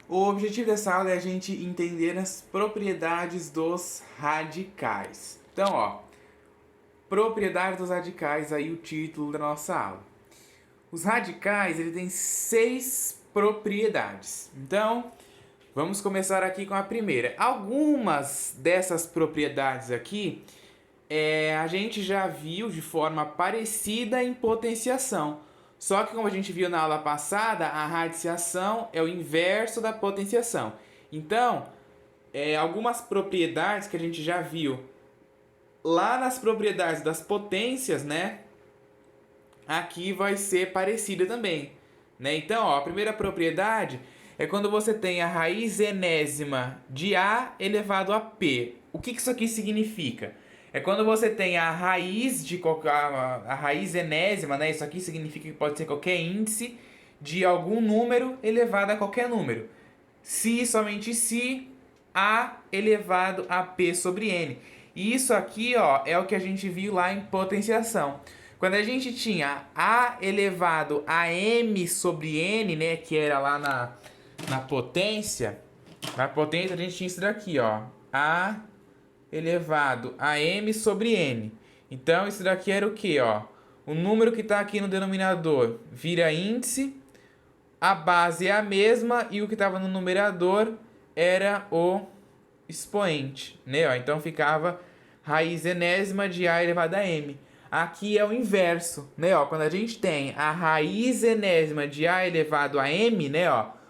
O objetivo dessa aula é a gente entender as propriedades dos radicais. Então, propriedade dos radicais, aí o título da nossa aula. Os radicais, ele tem 6 propriedades. Então, vamos começar aqui com a primeira. Algumas dessas propriedades aqui, a gente já viu de forma parecida em potenciação. Só que como a gente viu na aula passada, a radiciação é o inverso da potenciação. Então, algumas propriedades que a gente já viu lá nas propriedades das potências, né? Aqui vai ser parecida também, né? Então, a primeira propriedade é quando você tem a raiz enésima de A elevado a P. O que isso aqui significa? É quando você tem a raiz de a raiz enésima, né? Isso aqui significa que pode ser qualquer índice de algum número elevado a qualquer número. Se, somente se, A elevado a P sobre N. E isso aqui, é o que a gente viu lá em potenciação. Quando a gente tinha A elevado a M sobre N, né, que era lá na potência, a gente tinha isso daqui, A elevado a M sobre N. Então, isso daqui era o quê, O número que está aqui no denominador vira índice, a base é a mesma e o que estava no numerador era o expoente, né? Então ficava raiz enésima de A elevado a M. Aqui é o inverso, né? Quando a gente tem a raiz enésima de A elevado a M, né?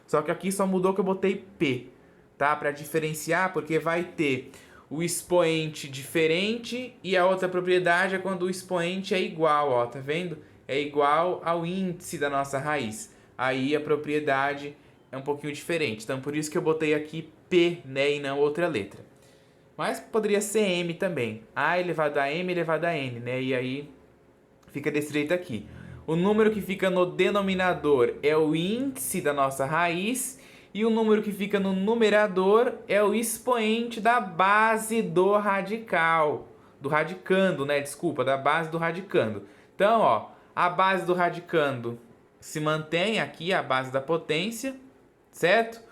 Só que aqui só mudou que eu botei P, tá? Para diferenciar, porque vai ter o expoente diferente e a outra propriedade é quando o expoente é igual, tá vendo? É igual ao índice da nossa raiz. Aí a propriedade é um pouquinho diferente. Então por isso que eu botei aqui P, né, e não outra letra. Mas poderia ser M também. A elevado a M elevado a N, né? E aí fica desse jeito aqui. O número que fica no denominador é o índice da nossa raiz e o número que fica no numerador é o expoente da base do radical. Do radicando, né? Desculpa, da base do radicando. Então, a base do radicando se mantém aqui, a base da potência, certo?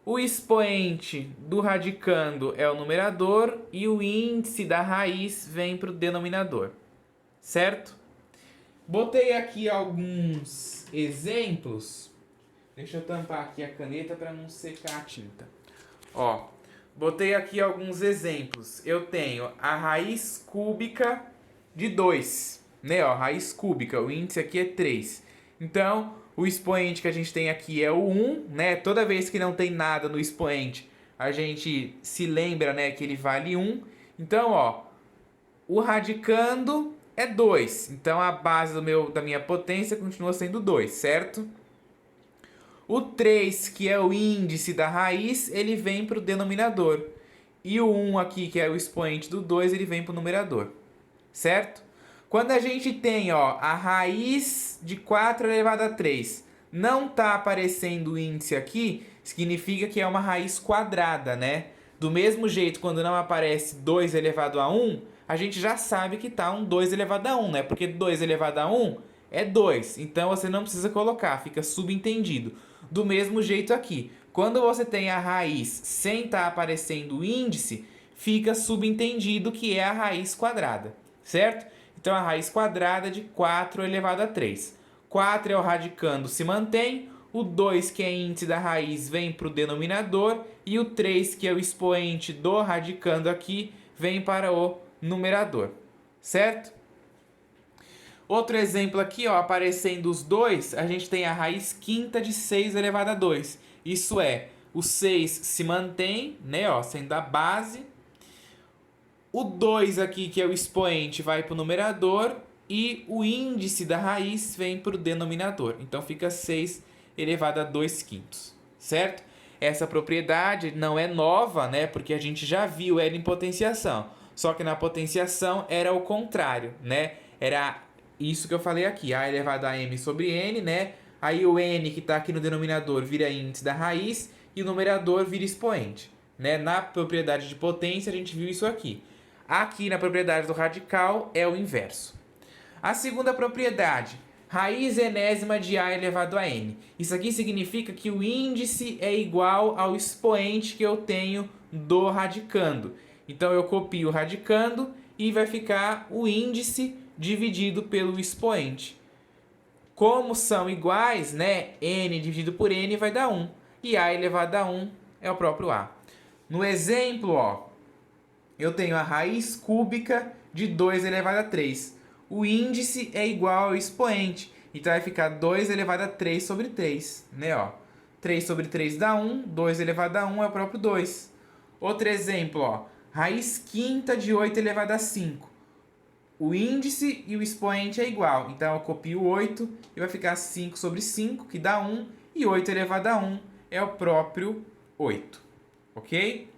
O expoente do radicando é o numerador e o índice da raiz vem para o denominador, certo? Botei aqui alguns exemplos. Deixa eu tampar aqui a caneta para não secar a tinta. Botei aqui alguns exemplos. Eu tenho a raiz cúbica de 2, né? Raiz cúbica, o índice aqui é 3. Então, o expoente que a gente tem aqui é o 1, né? Toda vez que não tem nada no expoente, a gente se lembra, né, que ele vale 1. Então, o radicando é 2. Então, a base da minha potência continua sendo 2, certo? O 3, que é o índice da raiz, ele vem para o denominador. E o 1 aqui, que é o expoente do 2, ele vem para o numerador, certo? Quando a gente tem, a raiz de 4 elevado a 3, não está aparecendo o índice aqui, significa que é uma raiz quadrada, né? Do mesmo jeito, quando não aparece 2 elevado a 1, a gente já sabe que está um 2 elevado a 1, né? Porque 2 elevado a 1 é 2, então você não precisa colocar, fica subentendido. Do mesmo jeito aqui, quando você tem a raiz sem estar aparecendo o índice, fica subentendido que é a raiz quadrada, certo? Então, a raiz quadrada de 4 elevado a 3. 4 é o radicando, se mantém. O 2, que é índice da raiz, vem para o denominador. E o 3, que é o expoente do radicando aqui, vem para o numerador. Certo? Outro exemplo aqui, aparecendo os 2, a gente tem a raiz quinta de 6 elevado a 2. Isso é, o 6 se mantém, né, sendo a base. O 2 aqui, que é o expoente, vai para o numerador e o índice da raiz vem para o denominador. Então fica 6 elevado a 2 quintos, certo? Essa propriedade não é nova, né? Porque a gente já viu ela em potenciação. Só que na potenciação era o contrário, né? Era isso que eu falei aqui, A elevado a M sobre N, né? Aí o N que está aqui no denominador vira índice da raiz e o numerador vira expoente, né? Na propriedade de potência a gente viu isso aqui. Aqui na propriedade do radical é o inverso. A segunda propriedade, raiz enésima de A elevado a N. Isso aqui significa que o índice é igual ao expoente que eu tenho do radicando. Então eu copio o radicando e vai ficar o índice dividido pelo expoente. Como são iguais, né? N dividido por N vai dar 1. E A elevado a 1 é o próprio A. No exemplo, ó, eu tenho a raiz cúbica de 2 elevado a 3. O índice é igual ao expoente. Então vai ficar 2 elevado a 3 sobre 3. Né, ó? 3 sobre 3 dá 1. 2 elevado a 1 é o próprio 2. Outro exemplo, ó, raiz quinta de 8 elevado a 5. O índice e o expoente é igual. Então eu copio 8 e vai ficar 5 sobre 5, que dá 1. E 8 elevado a 1 é o próprio 8. Ok?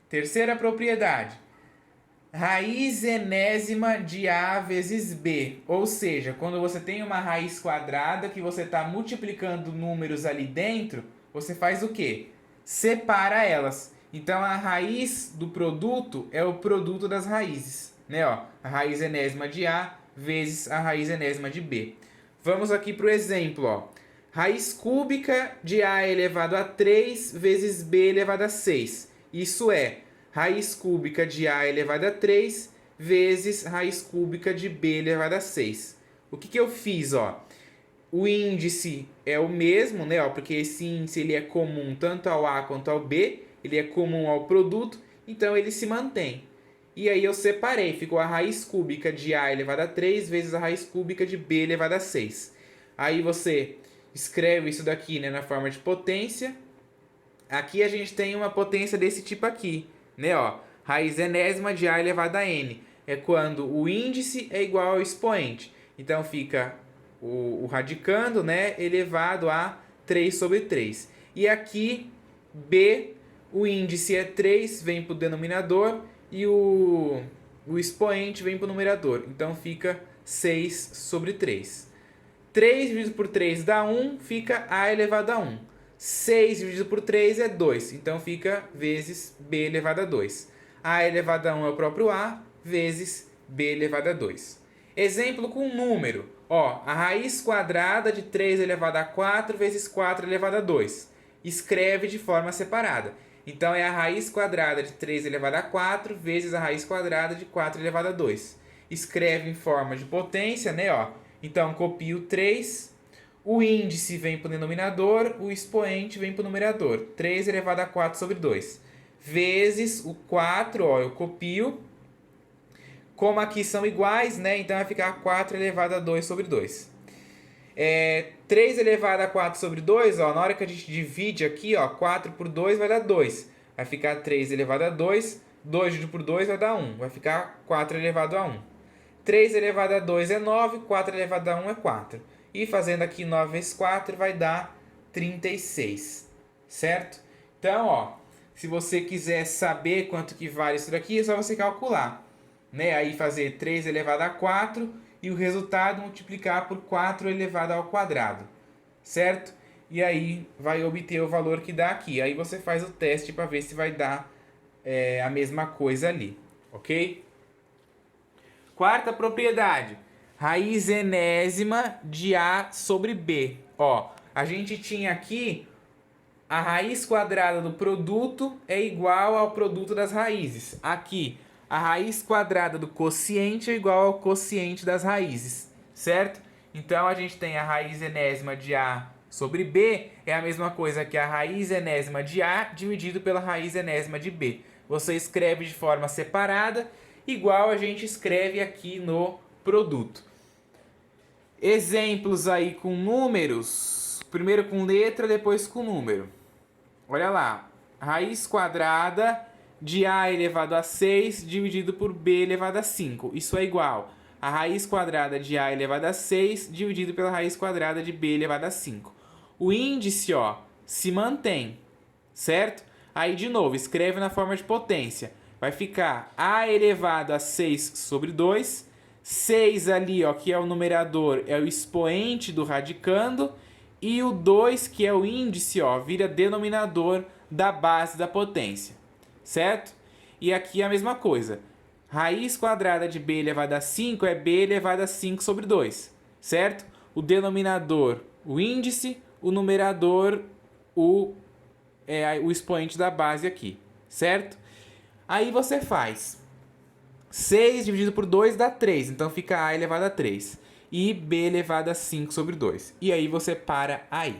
Terceira propriedade. Raiz enésima de A vezes B. Ou seja, quando você tem uma raiz quadrada que você está multiplicando números ali dentro, você faz o quê? Separa elas. Então a raiz do produto é o produto das raízes. Né? Ó, a raiz enésima de A vezes a raiz enésima de B. Vamos aqui para o exemplo. Ó. Raiz cúbica de A elevado a 3 vezes B elevado a 6. Isso é raiz cúbica de A elevado a 3 vezes raiz cúbica de B elevado a 6. O que eu fiz? Ó? O índice é o mesmo, né? Ó, porque esse índice ele é comum tanto ao A quanto ao B. Ele é comum ao produto, então ele se mantém. E aí eu separei, ficou a raiz cúbica de A elevado a 3 vezes a raiz cúbica de B elevado a 6. Aí você escreve isso daqui, né, na forma de potência. Aqui a gente tem uma potência desse tipo aqui, né, ó. Raiz enésima de A elevado a N. É quando o índice é igual ao expoente. Então fica o radicando, né, elevado a 3 sobre 3. E aqui, B, o índice é 3, vem para o denominador, e o expoente vem para o numerador. Então fica 6 sobre 3. 3 dividido por 3 dá 1, fica A elevado a 1. 6 dividido por 3 é 2, então fica vezes B elevado a 2. A elevado a 1 é o próprio A, vezes B elevado a 2. Exemplo com número. Ó, a raiz quadrada de 3 elevado a 4 vezes 4 elevado a 2. Escreve de forma separada. Então é a raiz quadrada de 3 elevado a 4 vezes a raiz quadrada de 4 elevado a 2. Escreve em forma de potência, né? Ó. Então copio 3, o índice vem para o denominador, o expoente vem para o numerador. 3 elevado a 4 sobre 2. Vezes o 4, ó, eu copio. Como aqui são iguais, né? Então vai ficar 4 elevado a 2 sobre 2. 3 elevado a 4 sobre 2, ó, na hora que a gente divide aqui, ó, 4 por 2 vai dar 2. Vai ficar 3 elevado a 2, 2 dividido por 2 vai dar 1. Vai ficar 4 elevado a 1. 3 elevado a 2 é 9, 4 elevado a 1 é 4. E fazendo aqui 9 vezes 4 vai dar 36. Certo? Então, ó, se você quiser saber quanto que vale isso daqui, é só você calcular. Né? Aí fazer 3 elevado a 4 e o resultado multiplicar por 4 elevado ao quadrado. Certo? E aí vai obter o valor que dá aqui. Aí você faz o teste para ver se vai dar a mesma coisa ali. Ok? Quarta propriedade. Raiz enésima de A sobre B. Ó, a gente tinha aqui a raiz quadrada do produto é igual ao produto das raízes. Aqui, a raiz quadrada do quociente é igual ao quociente das raízes, certo? Então, a gente tem a raiz enésima de A sobre B, é a mesma coisa que a raiz enésima de A dividido pela raiz enésima de B. Você escreve de forma separada, igual a gente escreve aqui no produto. Exemplos aí com números, primeiro com letra, depois com número. Olha lá, raiz quadrada de A elevado a 6 dividido por B elevado a 5. Isso é igual a raiz quadrada de A elevado a 6 dividido pela raiz quadrada de B elevado a 5. O índice, ó, se mantém, certo? Aí, de novo, escreve na forma de potência. Vai ficar A elevado a 6 sobre 2. 6 ali, ó, que é o numerador, é o expoente do radicando. E o 2, que é o índice, ó, vira denominador da base da potência. Certo? E aqui a mesma coisa. Raiz quadrada de b elevado a 5 é b elevado a 5 sobre 2, certo? O denominador, o índice, o numerador, o expoente da base aqui, certo? Aí você faz 6 dividido por 2 dá 3, então fica a elevado a 3. E b elevado a 5 sobre 2. E aí você para aí.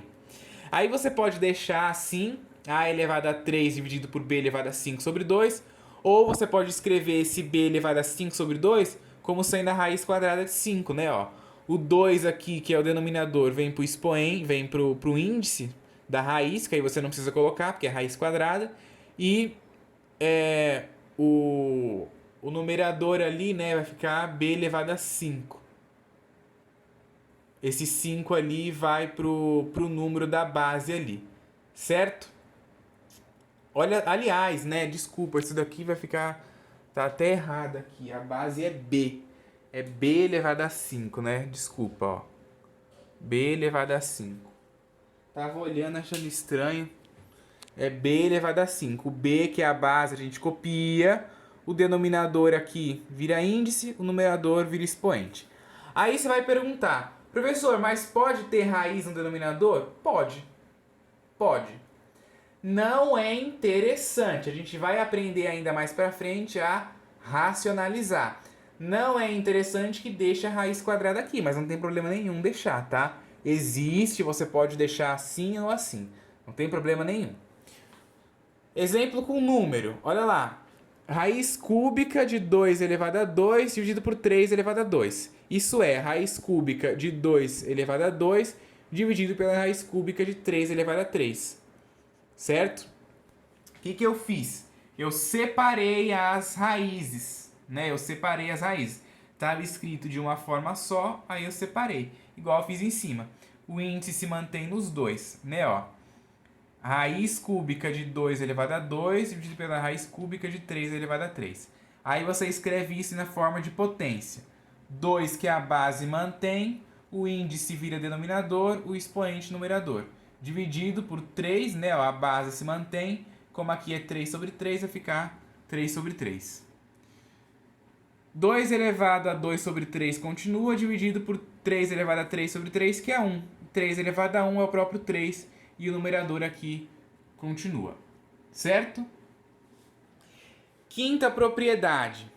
Aí você pode deixar assim, a elevado a 3 dividido por b elevado a 5 sobre 2. Ou você pode escrever esse b elevado a 5 sobre 2 como sendo a raiz quadrada de 5, né? Ó, o 2 aqui, que é o denominador, vem para o expoente, vem para o índice da raiz, que aí você não precisa colocar, porque é raiz quadrada. E o numerador ali, né, vai ficar b elevado a 5. Esse 5 ali vai pro número da base ali, certo? Olha, aliás, né, desculpa, isso daqui vai ficar, tá até errado aqui, a base é b. É b elevado a 5, né, desculpa, ó. b elevado a 5. Tava olhando, achando estranho. É b elevado a 5. O b, que é a base, a gente copia. O denominador aqui vira índice, o numerador vira expoente. Aí você vai perguntar, professor, mas pode ter raiz no denominador? Pode. Pode. Não é interessante. A gente vai aprender ainda mais pra frente a racionalizar. Não é interessante que deixe a raiz quadrada aqui, mas não tem problema nenhum deixar, tá? Existe, você pode deixar assim ou assim. Não tem problema nenhum. Exemplo com número. Olha lá. Raiz cúbica de 2 elevado a 2 dividido por 3 elevado a 2. Isso é raiz cúbica de 2 elevado a 2 dividido pela raiz cúbica de 3 elevado a 3. Certo? O que eu fiz? Eu separei as raízes, né? Eu separei as raízes. Estava escrito de uma forma só, aí eu separei. Igual eu fiz em cima. O índice se mantém nos dois, né? Ó. Raiz cúbica de 2 elevado a 2 dividido pela raiz cúbica de 3 elevado a 3. Aí você escreve isso na forma de potência. 2, que é a base, mantém, o índice vira denominador, o expoente numerador. Dividido por 3, né? Ó, a base se mantém, como aqui é 3 sobre 3, vai ficar 3 sobre 3. 2 elevado a 2 sobre 3 continua, dividido por 3 elevado a 3 sobre 3, que é 1. 3 elevado a 1 é o próprio 3, e o numerador aqui continua. Certo? Quinta propriedade.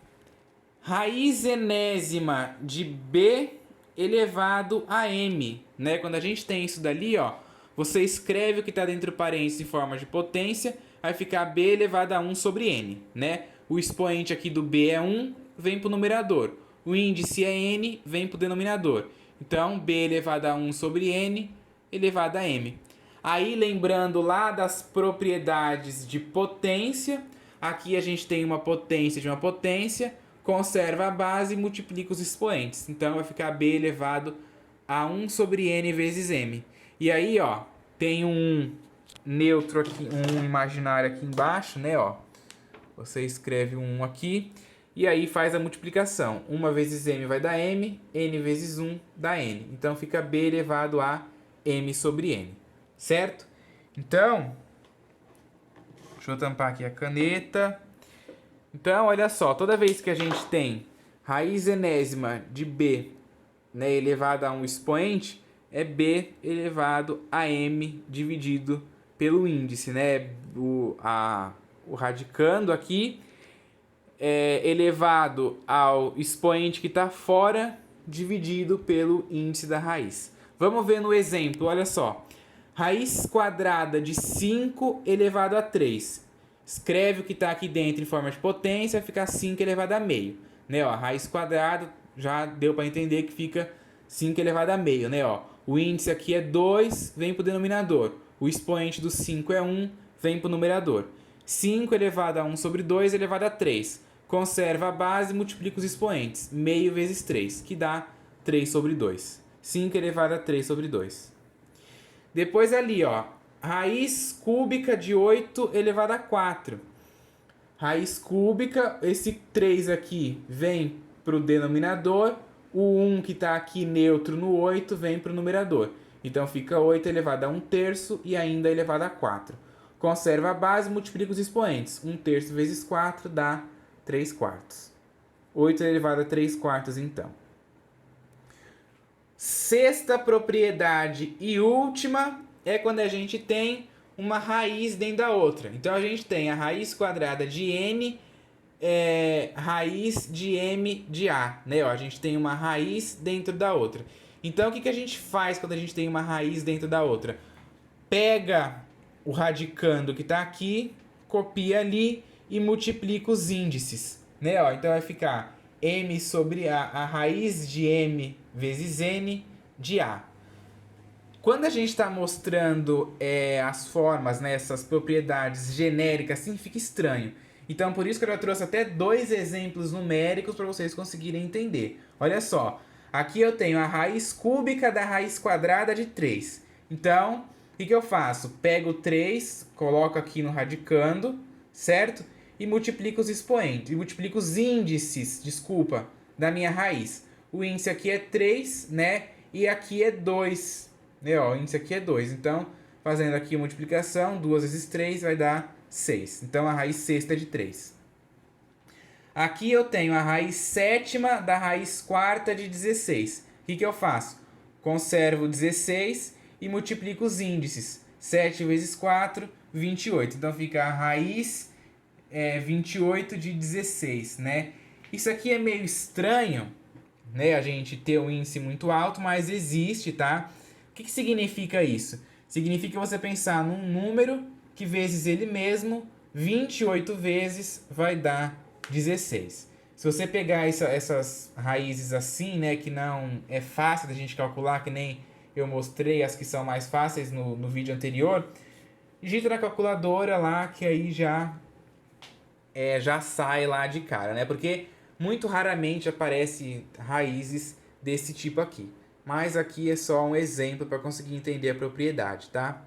Raiz enésima de b elevado a m. Né? Quando a gente tem isso dali, ó, você escreve o que está dentro do parênteses em forma de potência, vai ficar b elevado a 1 sobre n. Né? O expoente aqui do b é 1, vem para o numerador. O índice é n, vem para o denominador. Então, b elevado a 1 sobre n elevado a m. Aí, lembrando lá das propriedades de potência, aqui a gente tem uma potência de uma potência, conserva a base e multiplica os expoentes. Então, vai ficar b elevado a 1 sobre n vezes m. E aí, ó, tem um neutro aqui, um imaginário aqui embaixo, né, ó. Você escreve um 1 aqui e aí faz a multiplicação. 1 vezes m vai dar m, n vezes 1 dá n. Então, fica b elevado a m sobre n. Certo? Então, deixa eu tampar aqui a caneta. Então, olha só, toda vez que a gente tem raiz enésima de b, né, elevado a um expoente, é b elevado a m dividido pelo índice, né? O radicando aqui é elevado ao expoente que está fora, dividido pelo índice da raiz. Vamos ver no exemplo, olha só. Raiz quadrada de 5 elevado a 3. Escreve o que está aqui dentro em forma de potência, vai ficar 5 elevado a meio. Né, ó, raiz quadrada, já deu para entender que fica 5 elevado a meio. Né, ó. O índice aqui é 2, vem para o denominador. O expoente do 5 é 1, vem para o numerador. 5 elevado a 1 sobre 2 elevado a 3. Conserva a base e multiplica os expoentes. Meio vezes 3, que dá 3 sobre 2. 5 elevado a 3 sobre 2. Depois ali, ó, raiz cúbica de 8 elevado a 4. Raiz cúbica, esse 3 aqui vem para o denominador, o 1 que está aqui neutro no 8 vem para o numerador. Então fica 8 elevado a 1/3 e ainda elevado a 4. Conserva a base e multiplica os expoentes. 1/3 vezes 4 dá 3/4. 8 elevado a 3 quartos, então. Sexta propriedade e última é quando a gente tem uma raiz dentro da outra. Então, a gente tem a raiz quadrada de n raiz de m de a, né? Ó, a gente tem uma raiz dentro da outra. Então, o que a gente faz quando a gente tem uma raiz dentro da outra? Pega o radicando que está aqui, copia ali e multiplica os índices, né? Ó, então vai ficar m sobre a raiz de m vezes n de a. Quando a gente está mostrando as formas, né, essas propriedades genéricas, assim, fica estranho. Então, por isso que eu já trouxe até 2 exemplos numéricos para vocês conseguirem entender. Olha só, aqui eu tenho a raiz cúbica da raiz quadrada de 3. Então, o que eu faço? Pego 3, coloco aqui no radicando, certo? E multiplico os expoentes, e multiplico os índices, desculpa, da minha raiz. O índice aqui é 3, né? E aqui é 2, né? Ó, o índice aqui é 2. Então, fazendo aqui a multiplicação, 2 vezes 3 vai dar 6. Então, a raiz sexta é de 3. Aqui eu tenho a raiz sétima da raiz quarta de 16. O que eu faço? Conservo 16 e multiplico os índices. 7 vezes 4, 28. Então, fica a raiz 28 de 16, né? Isso aqui é meio estranho, né? A gente ter um índice muito alto, mas existe, tá? O que significa isso? Significa você pensar num número que vezes ele mesmo, 28 vezes vai dar 16. Se você pegar essas raízes assim, né, que não é fácil da gente calcular, que nem eu mostrei as que são mais fáceis no vídeo anterior, digita na calculadora lá, que aí já sai lá de cara, né? Porque muito raramente aparece raízes desse tipo aqui. Mas aqui é só um exemplo para conseguir entender a propriedade, tá?